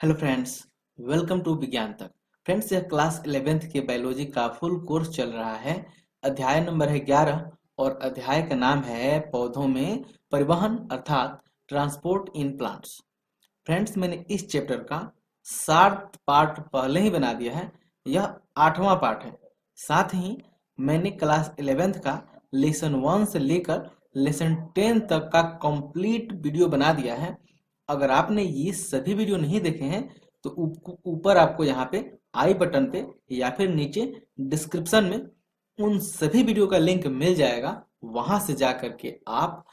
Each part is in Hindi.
हेलो फ्रेंड्स, वेलकम टू विज्ञान तक। फ्रेंड्स, यह क्लास 11th के बायोलॉजी का फुल कोर्स चल रहा है। अध्याय नंबर है 11 और अध्याय का नाम है पौधों में परिवहन अर्थात ट्रांसपोर्ट इन प्लांट्स। फ्रेंड्स, मैंने इस चैप्टर का 7 पार्ट पहले ही बना दिया है। यह 8वां पार्ट है। साथ ही मैंने क्लास 11th का लेसन 1 से लेकर लेसन 10 तक का कंप्लीट वीडियो बना दिया है। अगर आपने ये सभी वीडियो नहीं देखे हैं तो ऊपर आपको यहाँ पे आई बटन पे या फिर नीचे डिस्क्रिप्शन में उन सभी वीडियो का लिंक मिल जाएगा। वहां से जा करके आप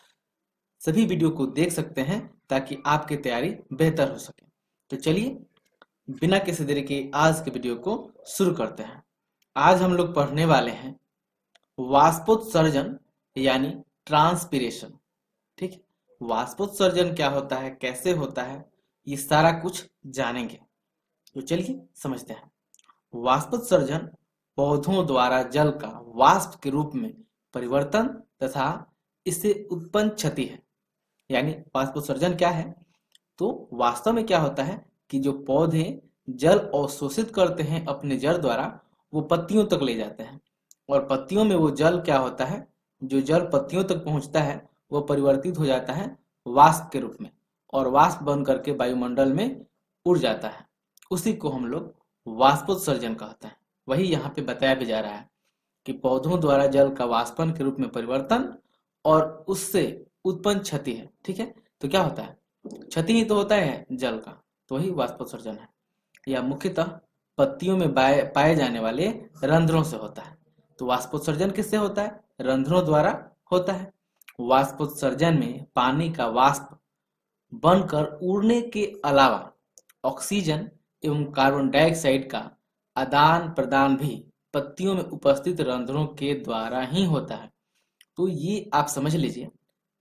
सभी वीडियो को देख सकते हैं ताकि आपकी तैयारी बेहतर हो सके। तो चलिए बिना किसी देरी के आज के वीडियो को शुरू करते हैं। आज हम लोग पढ़ने वाले हैं वाष्पोत्सर्जन यानी ट्रांसपीरेशन। ठीक है, वाष्पोत्सर्जन क्या होता है, कैसे होता है, ये सारा कुछ जानेंगे। तो चलिए समझते हैं। वाष्पोत्सर्जन पौधों द्वारा जल का वाष्प के रूप में परिवर्तन तथा इससे उत्पन्न क्षति है। यानी वाष्पोत्सर्जन क्या है, तो वास्तव में क्या होता है कि जो पौधे जल अवशोषित करते हैं अपने जड़ द्वारा, वो पत्तियों तक ले जाते हैं और पत्तियों में वो जल क्या होता है, जो जल पत्तियों तक पहुंचता है वो परिवर्तित हो जाता है वाष्प के रूप में और वाष्प बन करके वायुमंडल में उड़ जाता है। उसी को हम लोग वाष्पोत्सर्जन कहते हैं। वही यहाँ पे बताया भी जा रहा है कि पौधों द्वारा जल का वाष्पन के रूप में परिवर्तन और उससे उत्पन्न क्षति है। ठीक है, तो क्या होता है, क्षति ही तो होता है जल का, तो वही वाष्पोत्सर्जन है। यह मुख्यतः पत्तियों में पाए जाने वाले रंध्रों से होता है। तो वाष्पोत्सर्जन किससे होता है, रंध्रों द्वारा होता है। वाष्पोत्सर्जन में पानी का वाष्प बनकर उड़ने के अलावा ऑक्सीजन एवं कार्बन डाइऑक्साइड का आदान प्रदान भी पत्तियों में उपस्थित रंध्रों के द्वारा ही होता है। तो ये आप समझ लीजिए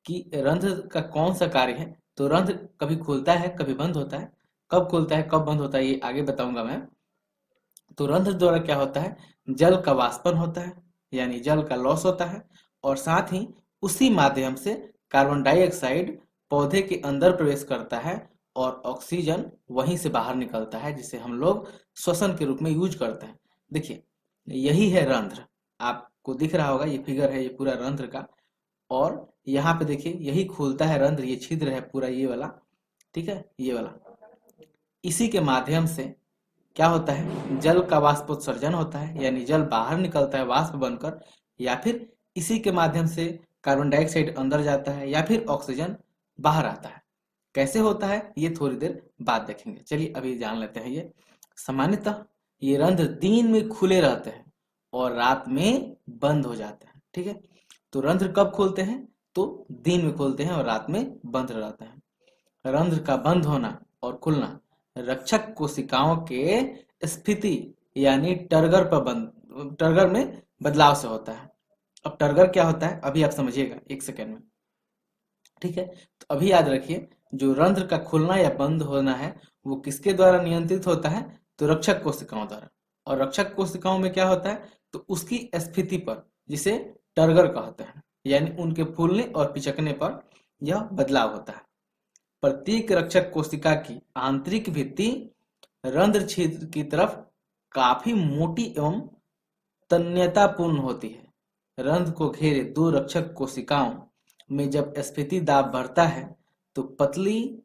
कि रंध्र का कौन सा कार्य है। तो रंध्र कभी खुलता है कभी बंद होता है, कब खुलता है कब बंद होता है ये आगे बताऊंगा मैं। तो रंध्र द्वारा क्या होता है, जल का वाष्पन होता है यानी जल का लॉस होता है और साथ ही उसी माध्यम से कार्बन डाइऑक्साइड पौधे के अंदर प्रवेश करता है और ऑक्सीजन वहीं से बाहर निकलता है, जिसे हम लोग श्वसन के रूप में यूज करते हैं। देखिए यही है रंध्र, आपको दिख रहा होगा, ये फिगर है ये पूरा रंध्र का। और यहाँ पे देखिए यही खुलता है रंध्र, ये छिद्र है पूरा ये वाला। ठीक है, ये वाला, इसी के माध्यम से क्या होता है, जल का वाष्पोत्सर्जन होता है यानी जल बाहर निकलता है वाष्प बनकर, या फिर इसी के माध्यम से कार्बन डाइऑक्साइड अंदर जाता है या फिर ऑक्सीजन बाहर आता है। कैसे होता है ये थोड़ी देर बाद देखेंगे। चलिए अभी जान लेते हैं। ये सामान्यतः ये रंध्र दिन में खुले रहते हैं और रात में बंद हो जाते हैं। ठीक है, तो रंध्र कब खोलते हैं, तो दिन में खोलते हैं और रात में बंद रहते हैं। रंध्र का बंद होना और खुलना रक्षक कोशिकाओं के स्फीति यानी टर्गर में बदलाव से होता है। अब टर्गर क्या होता है अभी आप समझिएगा एक सेकेंड में। ठीक है, तो अभी याद रखिए जो रंध्र का खुलना या बंद होना है वो किसके द्वारा नियंत्रित होता है, तो रक्षक कोशिकाओं द्वारा। और रक्षक कोशिकाओं में क्या होता है, तो उसकी स्थिति पर, जिसे टर्गर कहते हैं, यानी उनके फूलने और पिचकने पर यह बदलाव होता है। प्रत्येक रक्षक कोशिका की आंतरिक भित्ति रंध्र छिद्र की तरफ काफी मोटी एवं तन्यतापूर्ण होती है। रंध्र को घेरे दो रक्षक कोशिकाओं में जब स्फीति दाब बढ़ता है तो पतली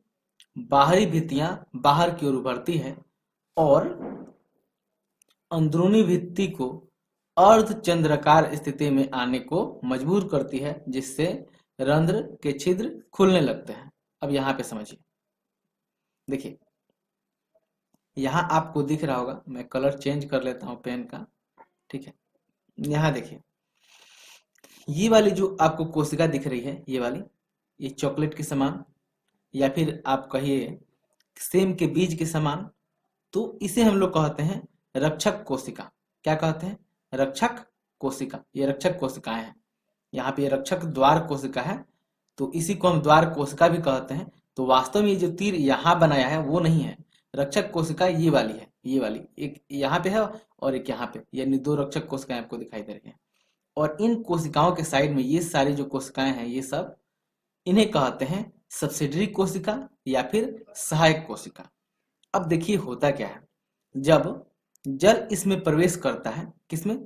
बाहरी भित्तियां बाहर की ओर उभरती है और अंदरूनी भित्ति को अर्धचंद्राकार स्थिति में आने को मजबूर करती है, जिससे रंध्र के छिद्र खुलने लगते हैं। अब यहाँ पे समझिए, देखिए यहाँ आपको दिख रहा होगा, मैं कलर चेंज कर लेता हूँ पेन का। ठीक है, यहाँ देखिए ये वाली जो आपको कोशिका दिख रही है, ये वाली, ये चॉकलेट के समान या फिर आप कहिए सेम के बीज के समान, तो इसे हम लोग कहते हैं रक्षक कोशिका। क्या कहते हैं, रक्षक कोशिका। ये रक्षक कोशिकाएं हैं। यहाँ पे रक्षक द्वार कोशिका है, तो इसी को हम द्वार कोशिका भी कहते हैं। तो वास्तव में ये जो तीर यहाँ बनाया है वो नहीं है, रक्षक कोशिका ये वाली है, ये वाली एक यहाँ पे है और एक यहाँ पे, यानी दो रक्षक कोशिकाएं आपको दिखाई दे रही है। और इन कोशिकाओं के साइड में ये सारी जो कोशिकाएं हैं ये सब, इन्हें कहते हैं सब्सिडरी कोशिका या फिर सहायक कोशिका। अब देखिए होता क्या है, जब जल इसमें प्रवेश करता है, किसमें,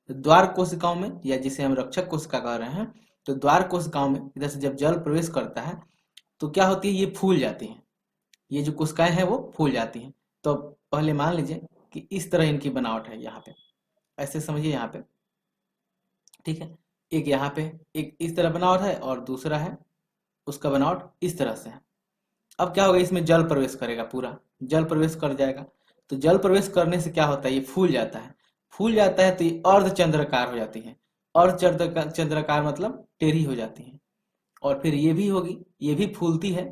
द्वार कोशिकाओं में, या जिसे हम रक्षक कोशिका कह रहे हैं, तो द्वार कोशिकाओं में इधर से जब जल प्रवेश करता है तो क्या होती है, ये फूल जाती हैं, ये जो कोशिकाएं हैं वो फूल जाती हैं। तो पहले मान लीजिए कि इस तरह इनकी बनावट है, यहाँ पे ऐसे समझिए, यहाँ पे ठीक है, एक यहाँ पे एक इस तरह बनावट है और दूसरा है उसका बनावट इस तरह से है। अब क्या होगा, इसमें जल प्रवेश करेगा, पूरा जल प्रवेश कर जाएगा। तो जल प्रवेश करने से क्या होता है, ये फूल जाता है, फूल जाता है तो ये अर्धचंद्राकार हो जाती है। अर्धचंद्राकार मतलब टेढ़ी हो जाती है। और फिर ये भी होगी, ये भी फूलती है,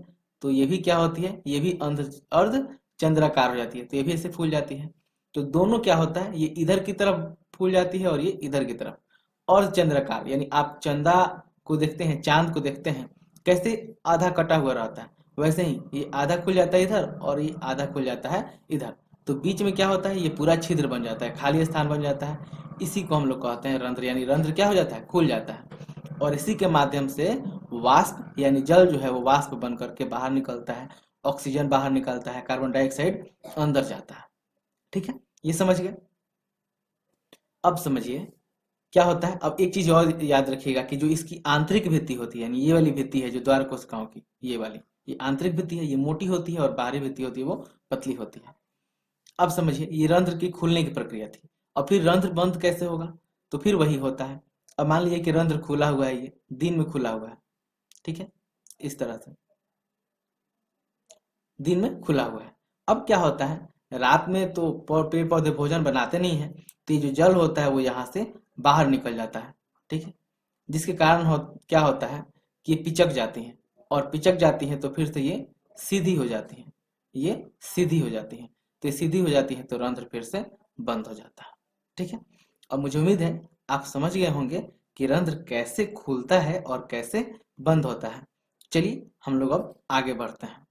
तो ये भी क्या होती है, ये भी अर्ध चंद्राकार हो जाती है, तो ये भी ऐसे फूल जाती है। तो दोनों क्या होता है, ये इधर की तरफ फूल जाती है और ये इधर की तरफ। और चंद्राकार यानी आप चंदा को देखते हैं, चांद को देखते हैं, कैसे आधा कटा हुआ रहता है, वैसे ही ये आधा खुल जाता है इधर और ये आधा खुल जाता है इधर। तो बीच में क्या होता है, ये पूरा छिद्र बन जाता है, खाली स्थान बन जाता है। इसी को हम लोग कहते हैं रंध्र, यानी रंध्र क्या हो जाता है, खुल जाता है। और इसी के माध्यम से वाष्प यानी जल जो है वो वाष्प बन करके बाहर निकलता है, ऑक्सीजन बाहर निकलता है, कार्बन डाइऑक्साइड अंदर जाता है। ठीक है, ये समझ गए। अब समझिए क्या होता है। अब एक चीज और याद रखिएगा कि जो इसकी आंतरिक भित्ति होती है, यानी ये वाली भित्ति है जो द्वार कोशिकाओं की, ये वाली, ये आंतरिक भित्ति है, ये मोटी होती है, और बाहरी भित्ति होती है वो पतली होती है। अब समझिए, ये रंध्र की खुलने की प्रक्रिया थी। और फिर रंध्र बंद कैसे होगा, तो फिर वही होता है। अब मान लीजिए कि रंध्र खुला हुआ है, ये दिन में खुला हुआ है, ठीक है, इस तरह से दिन में खुला हुआ है। अब क्या होता है, रात में तो पेड़ पौधे भोजन बनाते नहीं है, तो ये जो जल होता है वो यहाँ से बाहर निकल जाता है, ठीक है, जिसके कारण क्या होता है कि ये पिचक जाती हैं, और पिचक जाती हैं तो फिर से ये सीधी हो जाती हैं, ये सीधी हो जाती हैं। तो ये सीधी हो जाती है तो रंध्र फिर से बंद हो जाता है। ठीक है, अब मुझे उम्मीद है आप समझ गए होंगे कि रंध्र कैसे खुलता है और कैसे बंद होता है। चलिए हम लोग अब आगे बढ़ते हैं।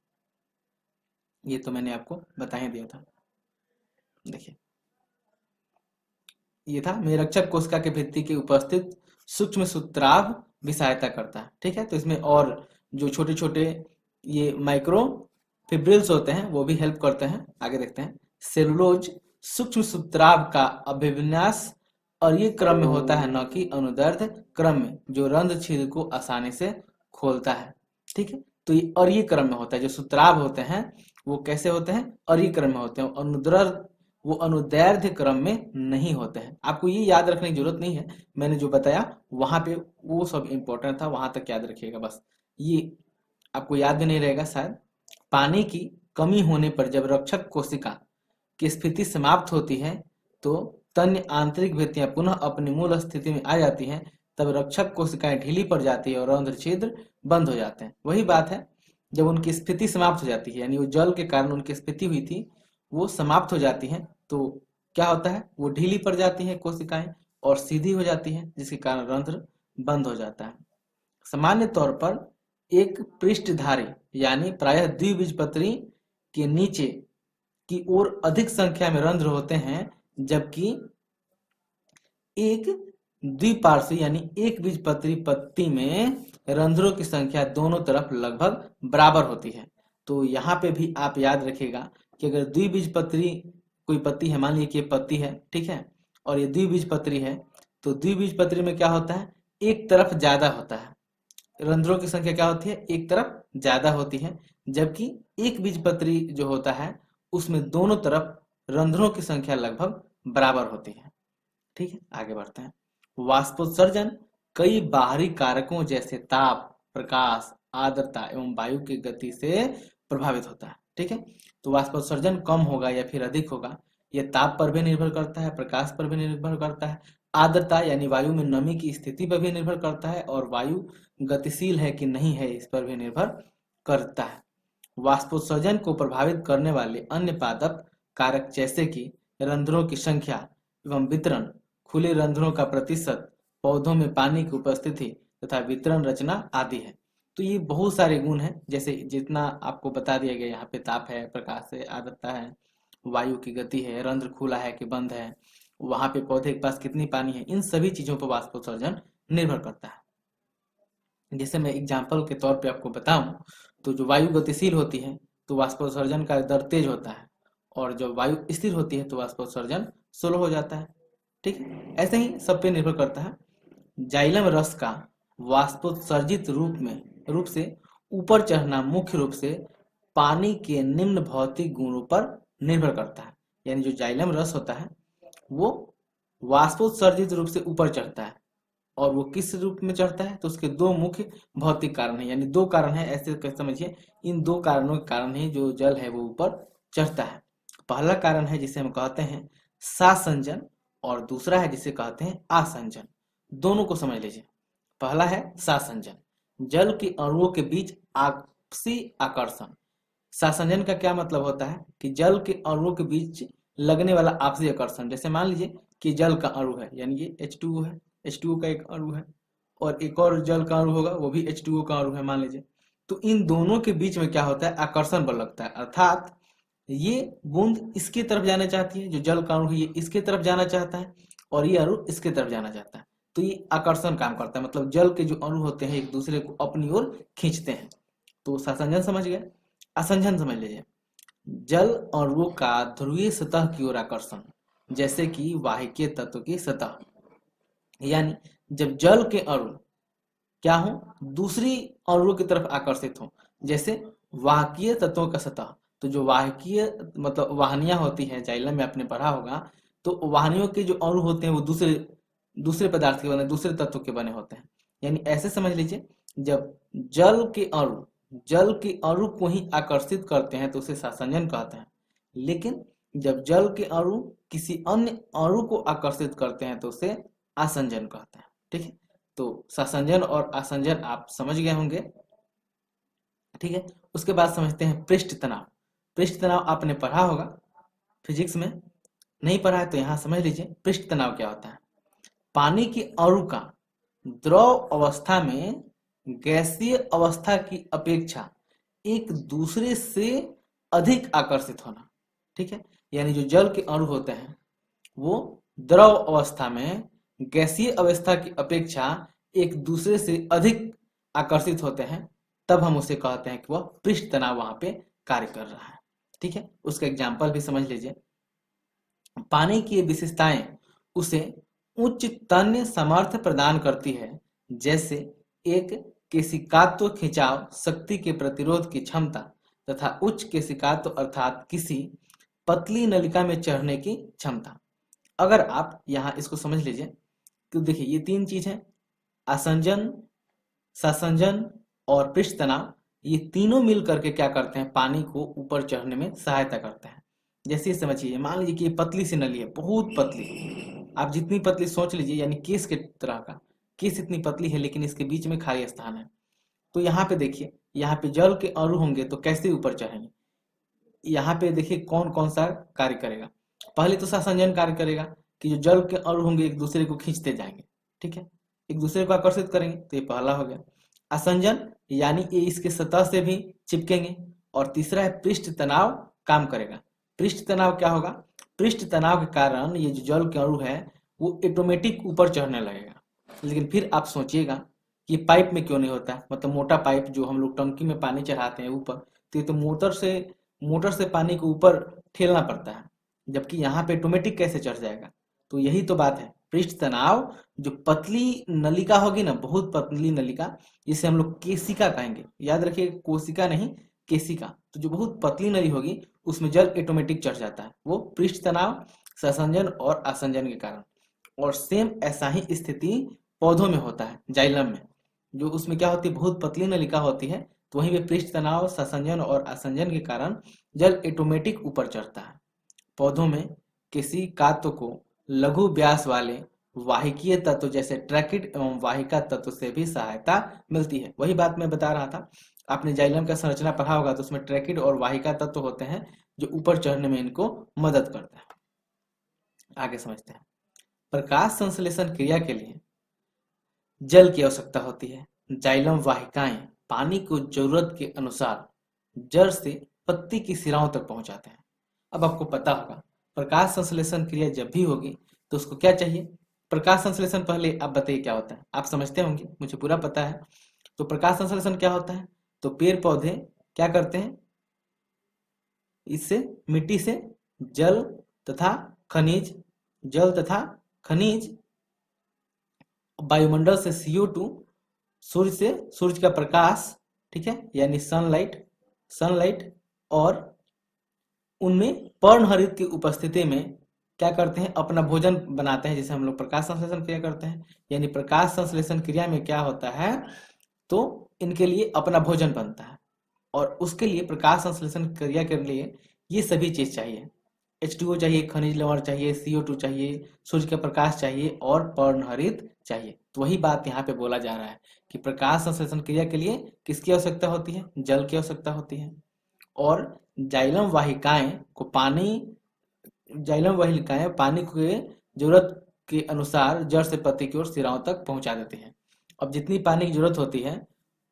ये तो मैंने आपको बता ही दिया था। देखिए, ये था मेरक्षक कोशिका के भित्ति के उपस्थित सूक्ष्म सूत्राभ भी सहायता करता है। ठीक है, तो इसमें और जो छोटे छोटे ये माइक्रो फिब्रिल्स होते हैं वो भी हेल्प करते हैं। आगे देखते हैं, सेलुलोज सूक्ष्म सूत्राभ का अभिविन्यास और ये क्रम में होता है, न कि अनुदैर्ध्य क्रम में, जो रंध्र छिद्र को आसानी से खोलता है। ठीक है, तो ये और ये क्रम में होता है। जो सूत्राभ होते हैं वो कैसे होते हैं, और ये क्रम में होते हैं, वो अनुदैर्ध्य क्रम में नहीं होते हैं। आपको ये याद रखने की जरूरत नहीं है, मैंने जो बताया वहां पे वो सब इंपॉर्टेंट था, वहां तक याद रखिएगा बस। ये आपको याद भी नहीं रहेगा शायद। पानी की कमी होने पर जब रक्षक कोशिका की स्थिति समाप्त होती है तो तन्य आंतरिक भित्तियां पुनः अपनी मूल स्थिति में आ जाती हैं, तब रक्षक कोशिकाएं ढीली पड़ जाती है और रंध्र छिद्र बंद हो जाते हैं। वही बात है, जब उनकी स्थिति समाप्त हो जाती है, यानी वो जल के कारण उनकी स्थिति हुई थी वो समाप्त हो जाती है, तो क्या होता है, वो ढीली पड़ जाती है कोशिकाएं और सीधी हो जाती है, जिसके कारण रंध्र बंद हो जाता है। सामान्य तौर पर एक पृष्ठधारी यानी प्रायः द्विबीजपत्री के नीचे की ओर अधिक संख्या में रंध्र होते हैं, जबकि एक द्विपार्श्वी यानी एक बीजपत्री पत्ती में रंध्रों की संख्या दोनों तरफ लगभग बराबर होती है। तो यहाँ पे भी आप याद रखिएगा कि अगर द्विबीजपत्री कोई पत्ती है, मान लीजिए कि ये पत्ती है, ठीक है, और ये द्विबीजपत्री है, तो द्विबीजपत्री में क्या होता है, एक तरफ ज्यादा होता है, रंध्रों की संख्या क्या होती है, एक तरफ ज्यादा होती है, जबकि एक बीजपत्री जो होता है उसमें दोनों तरफ रंध्रों की संख्या लगभग बराबर होती है। ठीक है, आगे बढ़ते हैं। वाष्पोत्सर्जन कई बाहरी कारकों जैसे ताप, प्रकाश, आर्द्रता एवं वायु की गति से प्रभावित होता है। ठीक है, तो वाष्पोत्सर्जन कम होगा या फिर अधिक होगा, यह ताप पर भी निर्भर करता है, प्रकाश पर भी निर्भर करता है, आर्द्रता यानी वायु में नमी की स्थिति पर भी निर्भर करता है, और वायु गतिशील है कि नहीं है इस पर भी निर्भर करता है। वाष्पोत्सर्जन को प्रभावित करने वाले अन्य पादप कारक जैसे कि रंध्रों की संख्या एवं वितरण, खुले रंध्रों का प्रतिशत, पौधों में पानी की उपस्थिति तथा वितरण रचना आदि है। तो ये बहुत सारे गुण हैं, जैसे जितना आपको बता दिया गया, यहाँ पे ताप है, प्रकाश है, आर्द्रता है, वायु की गति है, रंध्र खुला है कि बंद है, वहां पे पौधे के पास कितनी पानी है, इन सभी चीजों पर वाष्पोत्सर्जन निर्भर करता है। जैसे मैं एग्जाम्पल के तौर पे आपको बताऊं, तो जो वायु गतिशील होती है तो वाष्पोत्सर्जन का दर तेज होता है, और जब वायु स्थिर होती है तो वाष्पोत्सर्जन स्लो हो जाता है। ठीक है, ऐसे ही सब पे निर्भर करता है। जाइलम रस का वाष्पोत्सर्जित रूप से ऊपर चढ़ना मुख्य रूप से पानी के निम्न भौतिक गुणों पर निर्भर करता है। यानी जो जाइलम रस होता है वो वाष्पोत्सर्जित रूप से ऊपर चढ़ता है, और वो किस रूप में चढ़ता है तो उसके दो मुख्य भौतिक कारण है, यानी दो कारण है, ऐसे समझिए। इन दो कारणों के कारण ही जो जल है वो ऊपर चढ़ता है। पहला कारण है जिसे हम कहते हैं सासंजन, और दूसरा है जिसे कहते हैं आसंजन। दोनों को समझ लीजिए। पहला है सासंजन, जल के अणुओं के बीच आपसी आकर्षण। सासंजन का क्या मतलब होता है कि जल के अणुओं के बीच लगने वाला आपसी आकर्षण। जैसे मान लीजिए कि जल का अणु है, यानी ये H2O है, H2O का एक अणु है, और एक और जल का अणु होगा वो भी H2O का अणु है मान लीजिए। तो इन दोनों के बीच में क्या होता है, आकर्षण बल लगता है, अर्थात ये बूंद इसकी तरफ जाना चाहती है, जो जल का अणु है ये इसके तरफ जाना चाहता है, और ये अणु इसके तरफ जाना चाहता है। तो ये आकर्षण काम करता है, मतलब जल के जो अणु होते हैं एक दूसरे को अपनी ओर खींचते हैं। तो सासंजन समझ गए। असंजन समझ लीजिए, जल अणुओं का ध्रुवीय सतह की ओर आकर्षण, जैसे कि वाहिकीय तत्व की सतह। यानी जब जल के अणु क्या हो, दूसरी अणुओं की तरफ आकर्षित हो, जैसे वाहकीय तत्वों का सतह। तो जो वाहकीय मतलब वाहनियां होती है, जाइलम में आपने पढ़ा होगा, तो वाहनियों के जो अणु होते हैं वो दूसरे दूसरे पदार्थ के बने, दूसरे तत्व के बने होते हैं। यानी ऐसे समझ लीजिए, जब जल के अणु को ही आकर्षित करते हैं तो उसे सासंजन कहते हैं, लेकिन जब जल के अणु किसी अन्य अणु को आकर्षित करते हैं तो उसे आसंजन कहते हैं। ठीक है, तो सासंजन और आसंजन आप समझ गए होंगे। ठीक है, उसके बाद समझते हैं पृष्ठ तनाव। पृष्ठ तनाव आपने पढ़ा होगा फिजिक्स में, नहीं पढ़ा है तो यहाँ समझ लीजिए पृष्ठ तनाव क्या होता है। पानी के अणु का द्रव अवस्था में गैसीय अवस्था की अपेक्षा एक दूसरे से अधिक आकर्षित होना। ठीक है, यानी जो जल के अणु होते हैं वो द्रव अवस्था में गैसीय अवस्था की अपेक्षा एक दूसरे से अधिक आकर्षित होते हैं, तब हम उसे कहते हैं कि वह पृष्ठ तनाव वहां पे कार्य कर रहा है। ठीक है, उसका एग्जाम्पल भी समझ लीजिए। पानी की विशेषताएं उसे उच्च तन्य सामर्थ्य प्रदान करती है, जैसे एक केशिकात्व खिंचाव शक्ति के प्रतिरोध की क्षमता तथा उच्च केशिकात्व अर्थात किसी पतली नलिका में चढ़ने की क्षमता। अगर आप यहाँ इसको समझ लीजिए तो देखिए ये तीन चीज है, आसंजन, सासंजन और पृष्ठ तनाव। ये तीनों मिल करके क्या करते हैं, पानी को ऊपर चढ़ने में सहायता करते हैं। जैसे समझिए, मान लीजिए कि ये पतली सी नली है, बहुत पतली, आप जितनी पतली सोच लीजिए, यानी केस के तरह का। केस इतनी पतली है लेकिन इसके बीच में खाली स्थान है। तो यहाँ पे देखिए, यहाँ पे जल के अणु होंगे तो कैसे ऊपर चढ़ेंगे। यहाँ पे देखिए कौन कौन सा कार्य करेगा। पहले तो सासंजन कार्य करेगा कि जो जल के अणु होंगे एक दूसरे को खींचते जाएंगे। ठीक है, एक दूसरे को आकर्षित करेंगे, तो ये पहला हो गया। असंजन यानी ये इसके सतह से भी चिपकेंगे। और तीसरा है पृष्ठ तनाव काम करेगा। पृष्ठ तनाव क्या होगा, पृष्ठ तनाव के कारण ये जो जल के अणु है वो ऑटोमेटिक ऊपर चढ़ने लगेगा। लेकिन फिर आप सोचिएगा कि पाइप में क्यों नहीं होता, मतलब मोटा पाइप जो हम लोग टंकी में पानी चढ़ाते हैं ऊपर, तो ये तो मोटर से पानी को ऊपर ठेलना पड़ता है, जबकि यहाँ पे ऑटोमेटिक कैसे चढ़ जाएगा। तो यही तो बात है, पृष्ठ तनाव जो पतली नलिका होगी ना, बहुत पतली नलिका, जिसे हम लोग केशिका कहेंगे, याद रखिए कोशिका नहीं केशिका। तो जो बहुत पतली नली होगी उसमें जल ऑटोमेटिक चढ़ जाता है, वो पृष्ठ तनाव, संसंजन और आसंजन के कारण। और सेम ऐसा ही स्थिति पौधों में होता है, जाइलम में, जो उसमें क्या होती है, बहुत पतली नलिका होती है, तो वहीं पे पृष्ठ तनाव, संसंजन और आसंजन के कारण जल ऑटोमेटिक ऊपर चढ़ता है। पौधों में किसी कात्व को लघु व्यास वाले वाहिकीय तत्व जैसे ट्रैकिड एवं वाहिका तत्व से भी सहायता मिलती है। वही बात मैं बता रहा था, आपने जाइलम का संरचना पढ़ा होगा तो उसमें ट्रैकिड और वाहिका तत्व होते हैं जो ऊपर चढ़ने में इनको मदद करते हैं। आगे समझते हैं, प्रकाश संश्लेषण क्रिया के लिए जल की आवश्यकता होती है। जाइलम वाहिकाएं पानी को जरूरत के अनुसार जड़ से पत्ती की सिराओं तक पहुंचाते हैं। अब आपको पता होगा प्रकाश संश्लेषण क्रिया जब भी होगी तो उसको क्या चाहिए, प्रकाश संश्लेषण पहले आप बताइए क्या होता है, आप समझते होंगे, मुझे पूरा पता है। तो प्रकाश संश्लेषण क्या होता है, तो पेड़ पौधे क्या करते हैं, इससे मिट्टी से जल तथा खनिज, जल तथा खनिज, वायुमंडल से CO2, सूर्य से सूरज का प्रकाश, ठीक है, यानी सनलाइट, सनलाइट, और उनमें पर्णहरित की उपस्थिति में क्या करते हैं, अपना भोजन बनाते हैं, जिसे हम लोग प्रकाश संश्लेषण क्रिया करते हैं। यानी प्रकाश संश्लेषण क्रिया में क्या होता है, तो इनके लिए अपना भोजन बनता है, और उसके लिए प्रकाश संश्लेषण क्रिया के लिए ये सभी चीज चाहिए। H2O चाहिए, खनिज लवण चाहिए, CO2 चाहिए, सूर्य का प्रकाश चाहिए और पर्णहरित चाहिए। तो वही बात यहाँ पे बोला जा रहा है कि प्रकाश संश्लेषण क्रिया के लिए किसकी आवश्यकता होती है, जल की आवश्यकता होती है। और जाइलम वाहिकाएं को पानी, जाइलम वाहिकाएं पानी के जरूरत के अनुसार जड़ से पत्ती की ओर सिराओं तक पहुंचा देती हैं। अब जितनी पानी की जरूरत होती है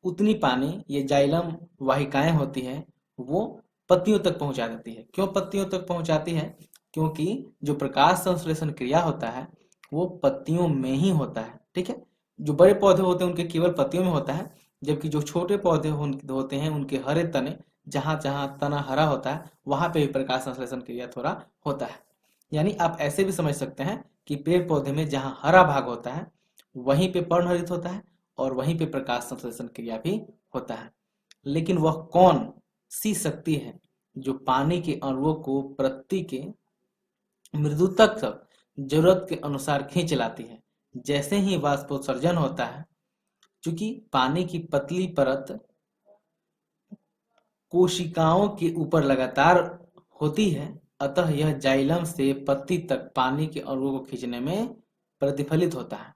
उतनी पानी ये जाइलम वाहिकाएं होती हैं वो पत्तियों तक पहुंचा देती है। क्यों पत्तियों तक पहुंचाती है, क्योंकि जो प्रकाश संश्लेषण क्रिया होता है वो पत्तियों में ही होता है, ठीक है। जो बड़े पौधे होते हैं उनके केवल पत्तियों में होता है, जबकि जो छोटे पौधे होते हैं उनके हरे तने, जहां जहां तना हरा होता है वहां पे भी प्रकाश संश्लेषण क्रिया थोड़ा होता है। यानी आप ऐसे भी समझ सकते हैं कि पेड़ पौधे में जहां हरा भाग होता है वहीं पे पर्णहरित होता है और वहीं पे प्रकाश संश्लेषण क्रिया भी होता है। लेकिन वह कौन सी शक्ति है जो पानी के अणुओं को पृथ्वी के मृदु तक जरूरत के अनुसार खींच लाती है। जैसे ही वाष्पोत्सर्जन होता है, चूंकि पानी की पतली परत कोशिकाओं के ऊपर लगातार होती है, अतः यह जाइलम से पत्ती तक पानी के अणुओं को खींचने में प्रतिफलित होता है,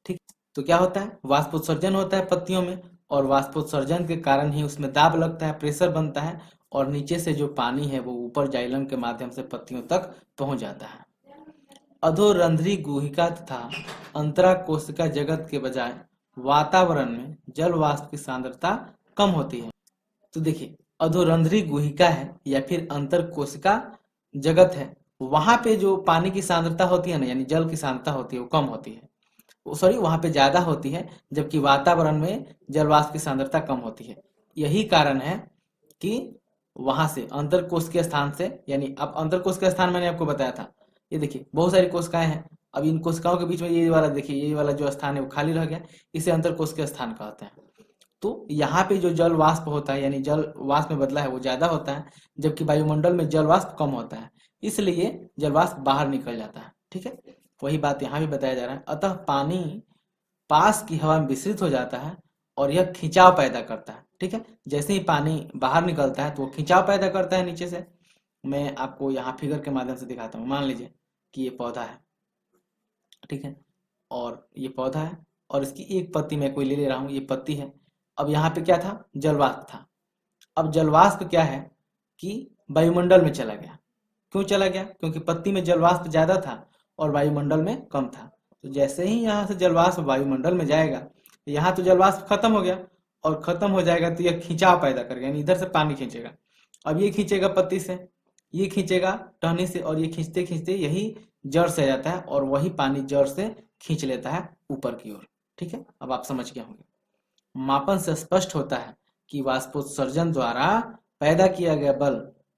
ठीक। तो क्या होता है, वाष्पोत्सर्जन होता है पत्तियों में, और वाष्पोत्सर्जन के कारण ही उसमें दाब लगता है, प्रेशर बनता है, और नीचे से जो पानी है वो ऊपर जाइलम के माध्यम से पत्तियों तक पहुंच जाता है। अधोरंध्री गुहिका तथा अंतरा कोशिका जगत के बजाय वातावरण में जल वाष्प की सांद्रता कम होती है। तो देखिए, अधोरंध्री गुहिका है या फिर अंतर कोशिका जगत है, वहां पे जो पानी की सांद्रता होती है ना, यानी जल की सांद्रता होती है वो कम होती है, सॉरी वहां पे ज्यादा होती है, जबकि वातावरण में जल वाष्प की सांद्रता कम होती है। यही कारण है कि वहां से अंतर कोश के स्थान से, यानी अब अंतर कोश का स्थान मैंने आपको बताया था, ये देखिए बहुत सारी कोशिकाएं हैं, अब इन कोशिकाओं के बीच में ये वाला देखिए, ये वाला जो स्थान है वो खाली रह गया, इसे अंतर कोश के स्थान कहते हैं। तो यहाँ पे जो जल वाष्प होता है, यानी जल वाष्प में बदला है वो ज्यादा होता है, जबकि वायुमंडल में जल वाष्प कम होता है, इसलिए जल वाष्प बाहर निकल जाता है, ठीक है। वही बात यहाँ भी बताया जा रहा है। अतः पानी पास की हवा में विसरित हो जाता है और यह खिंचाव पैदा करता है, ठीक है। जैसे ही पानी बाहर निकलता है तो वो खिंचाव पैदा करता है नीचे से। मैं आपको यहाँ फिगर के माध्यम से दिखाता हूँ। मान लीजिए कि ये पौधा है, ठीक है, और ये पौधा है, और इसकी एक पत्ती मैं कोई ले रहा हूँ, ये पत्ती है। अब यहाँ पे क्या था, जलवाष्प था। अब जलवाष्प क्या है कि वायुमंडल में चला गया। क्यों चला गया, क्योंकि पत्ती में जलवाष्प ज्यादा था और वायुमंडल में कम था। तो जैसे ही यहाँ से जलवाष्प वायुमंडल में जाएगा, यहाँ तो जलवाष्प खत्म हो गया, और खत्म हो जाएगा तो यह खिंचाव पैदा करेगा, यानी इधर से पानी खींचेगा। अब ये खींचेगा पत्ती से, ये खींचेगा टहनी से, और ये खींचते खींचते यही जड़ से आ जाता है, और वही पानी जड़ से खींच लेता है ऊपर की ओर, ठीक है। अब आप समझ गए होंगे। मापन से स्पष्ट होता है कि वाष्पोत्सर्जन द्वारा पैदा किया गया बल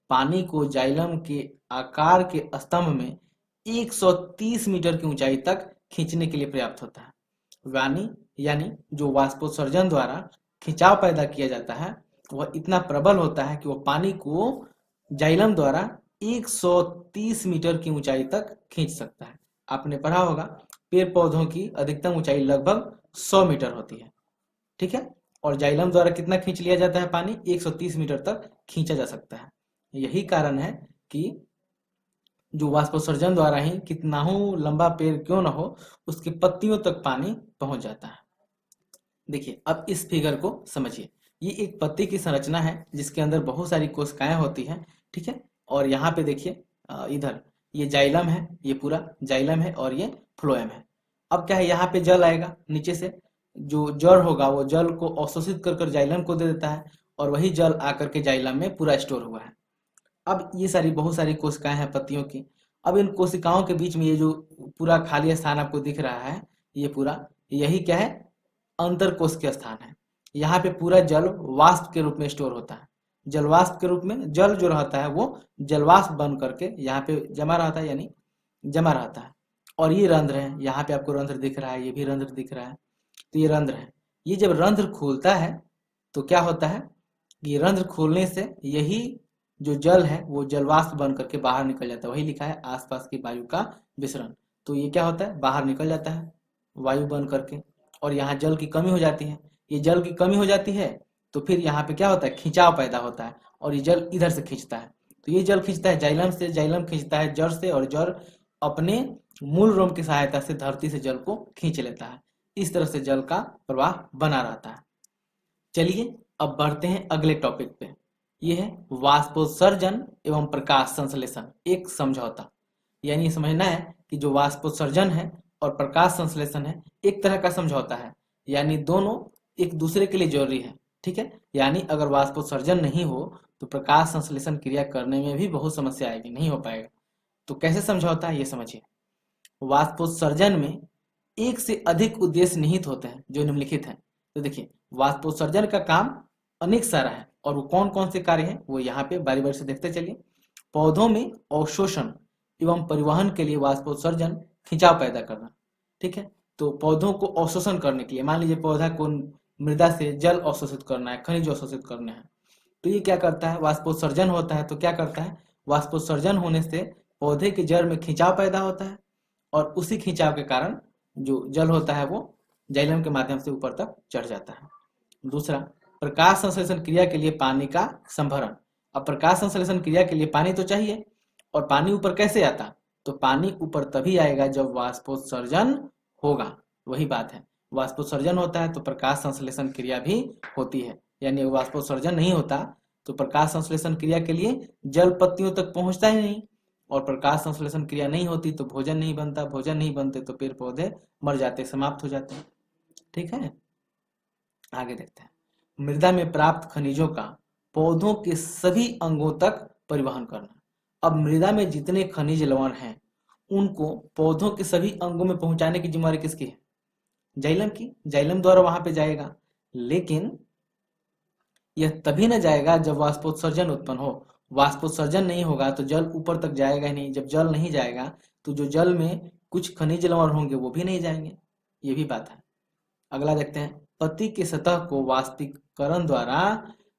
पानी को जाइलम के आकार के स्तंभ में 130 मीटर की ऊंचाई तक खींचने के लिए पर्याप्त होता है। यानी जो वाष्पोत्सर्जन द्वारा खिंचाव पैदा किया जाता है वह इतना प्रबल होता है कि वह पानी को जाइलम द्वारा 130 मीटर की ऊंचाई तक खींच सकता है। आपने पढ़ा होगा पेड़ पौधों की अधिकतम ऊंचाई लगभग 100 मीटर होती है, ठीक है, और जाइलम द्वारा कितना खींच लिया जाता है, पानी 130 मीटर तक खींचा जा सकता है। यही कारण है कि जो वाष्पोत्सर्जन द्वारा ही कितना हो लंबा पेड़ क्यों ना हो, उसकी पत्तियों तक पानी पहुंच जाता है। देखिए अब इस फिगर को समझिए। ये एक पत्ती की संरचना है जिसके अंदर बहुत सारी कोशिकाएं होती हैं, ठीक है। और यहाँ पे देखिए इधर ये जाइलम है, ये पूरा जाइलम है, और ये फ्लोएम है। अब क्या है, यहाँ पे जल आएगा नीचे से, जो जड़ होगा वो जल को अवशोषित कर जाइलम को दे देता है, और वही जल आकर के जाइलम में पूरा स्टोर हुआ है। अब ये सारी बहुत सारी कोशिकाएं हैं पत्तियों की। अब इन कोशिकाओं के बीच में ये जो पूरा खाली स्थान आपको दिख रहा है, ये पूरा यही क्या है, अंतर कोशिकीय स्थान है। यहाँ पे पूरा जल वाष्प के रूप में स्टोर होता है। जलवाष्प के रूप में जल जो रहता है वो जलवाष्प बन करके यहाँ पे जमा रहता है, यानी जमा रहता है। और ये रंध्र है, यहाँ पे आपको रंध्र दिख रहा है, ये भी रंध्र दिख रहा है, तो ये रंध्र है। ये जब रंध्र खोलता है तो क्या होता है, ये रंध्र खोलने से यही जो जल है वो जलवाष्प बन करके बाहर निकल जाता है। वही लिखा है आसपास की वायु का विसरण। तो ये क्या होता है, बाहर निकल जाता है वायु बन करके, और यहाँ जल की कमी हो जाती है। ये जल की कमी हो जाती है तो फिर यहाँ पे क्या होता है, खिंचाव पैदा होता है, और ये जल इधर से खींचता है। तो ये जल खींचता है जाइलम से, जाइलम खींचता है जड़ से, और जड़ अपने मूल रोम की सहायता से धरती से जल को खींच लेता है। इस तरह से जल का प्रवाह बना रहता है। चलिए अब बढ़ते हैं अगले टॉपिक पे। ये है वाष्पोत्सर्जन एवं प्रकाश संश्लेषण एक समझौता। यानी समझना है कि जो वाष्पोत्सर्जन है और प्रकाश संश्लेषण है एक तरह का समझौता है, यानी दोनों एक दूसरे के लिए जरूरी है। ठीक है, यानी अगर वाष्पोत्सर्जन नहीं हो तो प्रकाश संश्लेषण क्रिया करने में भी बहुत समस्या आएगी, नहीं हो पाएगा। तो कैसे समझौता है ये समझिए। वाष्पोत्सर्जन में एक से अधिक उद्देश्य निहित होते हैं जो निम्नलिखित हैं। तो देखिए, वाष्पोत्सर्जन का काम अनेक सारा है, और वो कौन कौन से कार्य हैं वो यहाँ पे बारी बारी से देखते चलिए। पौधों में अवशोषण एवं परिवहन के लिए वाष्पोत्सर्जन खिंचाव पैदा करना। ठीक है, तो पौधों को अवशोषण करने के लिए, मान लीजिए पौधा को मृदा से जल अवशोषित करना है, खनिज अवशोषित करना है, तो ये क्या करता है, वाष्पोत्सर्जन होता है। तो क्या करता है, वाष्पोत्सर्जन होने से पौधे की जड़ में खिंचाव पैदा होता है, और उसी खिंचाव के कारण जो जल होता है वो जाइलम के माध्यम से ऊपर तक चढ़ जाता है। दूसरा, प्रकाश संश्लेषण क्रिया के लिए पानी का संभरण। अब प्रकाश संश्लेषण क्रिया के लिए पानी तो चाहिए, और पानी ऊपर कैसे आता, तो पानी ऊपर तभी आएगा जब वाष्पोत्सर्जन होगा। वही बात है, वाष्पोत्सर्जन होता है तो प्रकाश संश्लेषण क्रिया भी होती है। यानी वाष्पोत्सर्जन नहीं होता तो प्रकाश संश्लेषण क्रिया के लिए जल पत्तियों तक पहुंचता ही नहीं, और प्रकाश संश्लेषण क्रिया नहीं होती तो भोजन नहीं बनता, भोजन नहीं बनते तो पेड़ पौधे मर जाते, समाप्त हो जाते हैं। ठीक है, आगे देखते हैं। मृदा में प्राप्त खनिजों का पौधों के सभी अंगों तक परिवहन करना। अब मृदा में जितने खनिज लवण हैं उनको पौधों के सभी अंगों में पहुंचाने की जिम्मेदारी किसकी है, जाइलम की। जाइलम द्वारा वहां पे जाएगा, लेकिन यह तभी न जाएगा जब वाष्पोत्सर्जन उत्पन्न हो। वाष्पोत्सर्जन नहीं होगा तो जल ऊपर तक जाएगा ही नहीं। जब जल नहीं जाएगा तो जो जल में कुछ खनिज लवण होंगे वो भी नहीं जाएंगे, ये भी बात है। अगला देखते हैं, पत्ती की सतह को वाष्पीकरण द्वारा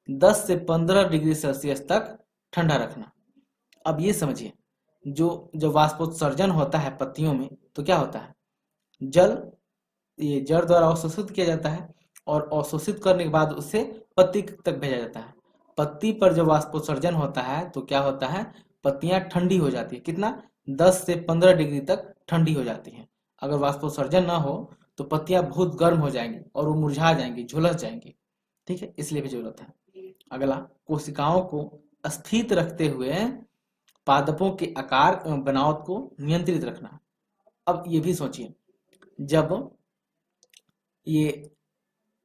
10 से 15 डिग्री सेल्सियस तक ठंडा रखना। अब ये समझिए, जो जब वाष्पोत्सर्जन होता है पत्तियों में तो क्या होता है, जल ये जड़ द्वारा अवशोषित किया जाता है, और अवशोषित करने के बाद उसे पत्ती तक भेजा जाता है। पत्ती पर जब वाष्पोत्सर्जन होता है तो क्या होता है, पत्तियां ठंडी हो जाती है। कितना, 10 से 15 डिग्री तक ठंडी हो जाती है। अगर वाष्पोत्सर्जन ना हो तो पत्तियां बहुत गर्म हो जाएंगी और वो मुरझा जाएंगी, झुलस जाएंगी। ठीक है, इसलिए भी जरूरत है। अगला, कोशिकाओं को स्थित रखते हुए पादपों के आकार एवं बनावट को नियंत्रित रखना। अब ये भी सोचिए, जब ये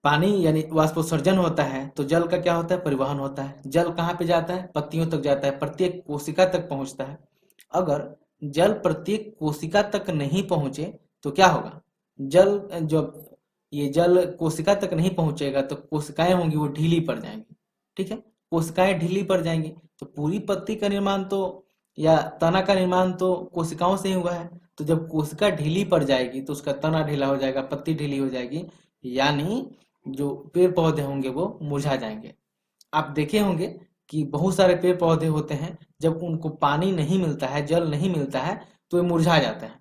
पानी यानी वाष्पोत्सर्जन होता है तो जल का क्या होता है, परिवहन होता है। जल कहाँ पे जाता है, पत्तियों तक जाता है, प्रत्येक कोशिका तक पहुंचता है। अगर जल प्रत्येक कोशिका तक नहीं पहुंचे तो क्या होगा, जल जब ये जल कोशिका तक नहीं पहुंचेगा तो कोशिकाएं होंगी वो ढीली पड़ जाएंगी। ठीक है, कोशिकाएं ढीली पड़ जाएंगी तो पूरी पत्ती का निर्माण तो या तना का निर्माण तो कोशिकाओं से ही हुआ है। तो जब कोशिका ढीली पड़ जाएगी तो उसका तना ढीला हो जाएगा, पत्ती ढीली हो जाएगी, यानी जो पेड़ पौधे होंगे वो मुरझा जाएंगे। आप देखे होंगे कि बहुत सारे पेड़ पौधे होते हैं, जब उनको पानी नहीं मिलता है, जल नहीं मिलता है तो ये मुरझा जाते हैं।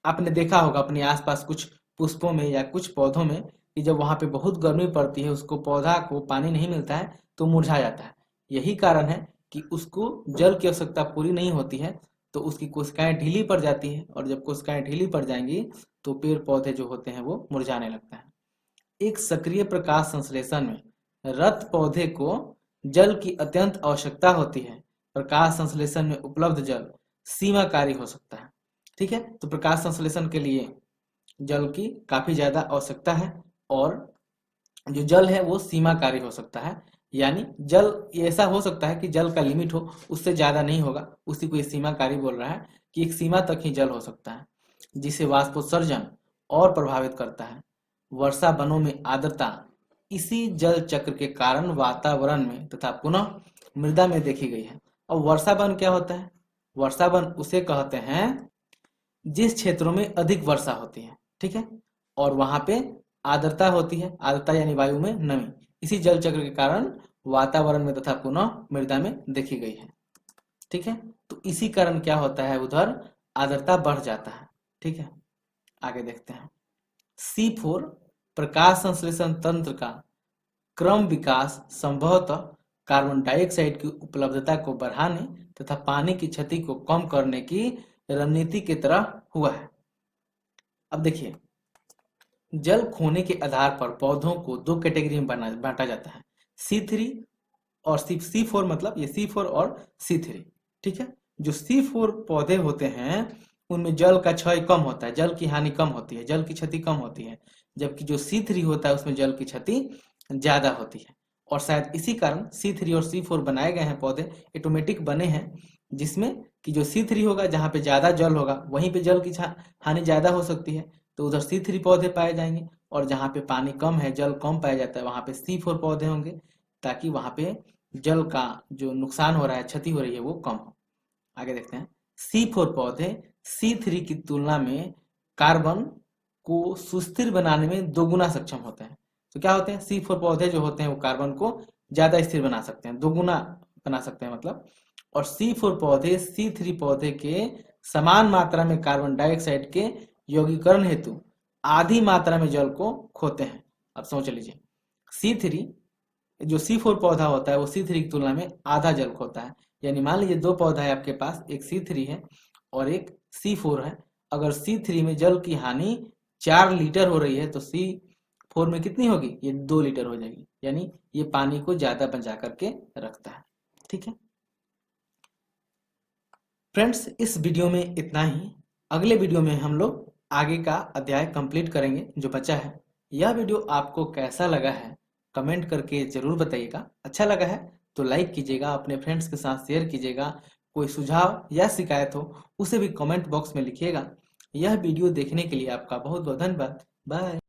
आपने देखा होगा अपने आसपास कुछ पुष्पों में या कुछ पौधों में कि जब वहां पे बहुत गर्मी पड़ती है, उसको पौधा को पानी नहीं मिलता है तो मुरझा जाता है। यही कारण है कि उसको जल की आवश्यकता पूरी नहीं होती है तो उसकी कोशिकाएं ढीली पड़ जाती है, और जब कोशिकाएं ढीली पड़ जाएंगी तो पेड़ पौधे जो होते हैं वो मुरझाने लगता है। एक सक्रिय प्रकाश संश्लेषण में रक्त पौधे को जल की अत्यंत आवश्यकता होती है। प्रकाश संश्लेषण में उपलब्ध जल सीमाकारी हो सकता है। ठीक है, तो प्रकाश संश्लेषण के लिए जल की काफी ज्यादा आवश्यकता है, और जो जल है वो सीमाकारी हो सकता है। यानी जल ऐसा हो सकता है कि जल का लिमिट हो, उससे ज्यादा नहीं होगा, उसी को ये सीमाकारी बोल रहा है कि एक सीमा तक ही जल हो सकता है, जिसे वाष्पोत्सर्जन और प्रभावित करता है। वर्षा वनों में आर्द्रता इसी जल चक्र के कारण वातावरण में तथा पुनः मृदा में देखी गई है। और वर्षावन क्या होता है? वर्षावन उसे कहते हैं जिस क्षेत्रों में अधिक वर्षा होती है, ठीक है, और वहां पे आर्द्रता होती है, आर्द्रता यानी वायु में नमी, इसी जल चक्र के कारण वातावरण में तथा पुनः मृदा में देखी गई है, ठीक है। तो इसी कारण क्या होता है, उधर आर्द्रता बढ़ जाता है, ठीक है। आगे देखते हैं। C4 प्रकाश संश्लेषण तंत्र का क्रम विकास संभवतः कार्बन डाइऑक्साइड की उपलब्धता को बढ़ाने तथा पानी की क्षति को कम करने की रणनीति की तरह हुआ है। अब देखिए, जल खोने के आधार पर पौधों को दो कैटेगरी में बांटा जाता है, C3 और C4, मतलब ये C4 और C3, ठीक है। जो C4 पौधे होते हैं उनमें जल का क्षय कम होता है, जल की हानि कम होती है, जल की क्षति कम होती है, जबकि जो C3 होता है उसमें जल की क्षति ज्यादा होती है। और शायद इसी कारण C3 और C4 बनाए गए हैं पौधे, ऑटोमेटिक बने हैं, जिसमें कि जो C3 होगा जहाँ पे ज्यादा जल होगा वहीं पे जल की हानि ज्यादा हो सकती है, तो उधर C3 पौधे पाए जाएंगे, और जहाँ पे पानी कम है, जल कम पाया जाता है, वहां पे C4 पौधे होंगे, ताकि वहां पे जल का जो नुकसान हो रहा है, क्षति हो रही है, वो कम हो। आगे देखते हैं। C4 पौधे C3 की तुलना में कार्बन को सुस्थिर बनाने में दोगुना सक्षम होते हैं। तो क्या होते हैं, C4 पौधे जो होते हैं वो कार्बन को ज्यादा स्थिर बना सकते हैं, दोगुना बना सकते हैं मतलब। और C4 पौधे C3 पौधे के समान मात्रा में कार्बन डाइऑक्साइड के यौगीकरण हेतु आधी मात्रा में जल को खोते हैं। अब सोच लीजिए, C3 जो C4 पौधा होता है वो C3 की तुलना में आधा जल खोता है। यानी मान लीजिए दो पौधा है आपके पास, एक C3 है और एक C4 है। अगर C3 में जल की हानि 4 लीटर हो रही है तो C4 में कितनी होगी, ये 2 लीटर हो जाएगी। यानी ये पानी को ज्यादा बचा करके रखता है, ठीक है। फ्रेंड्स, इस वीडियो में इतना ही। अगले वीडियो में हम लोग आगे का अध्याय कंप्लीट करेंगे जो बचा है। यह वीडियो आपको कैसा लगा है कमेंट करके जरूर बताइएगा। अच्छा लगा है तो लाइक कीजिएगा, अपने फ्रेंड्स के साथ शेयर कीजिएगा। कोई सुझाव या शिकायत हो उसे भी कमेंट बॉक्स में लिखिएगा। यह वीडियो देखने के लिए आपका बहुत बहुत धन्यवाद। बाय।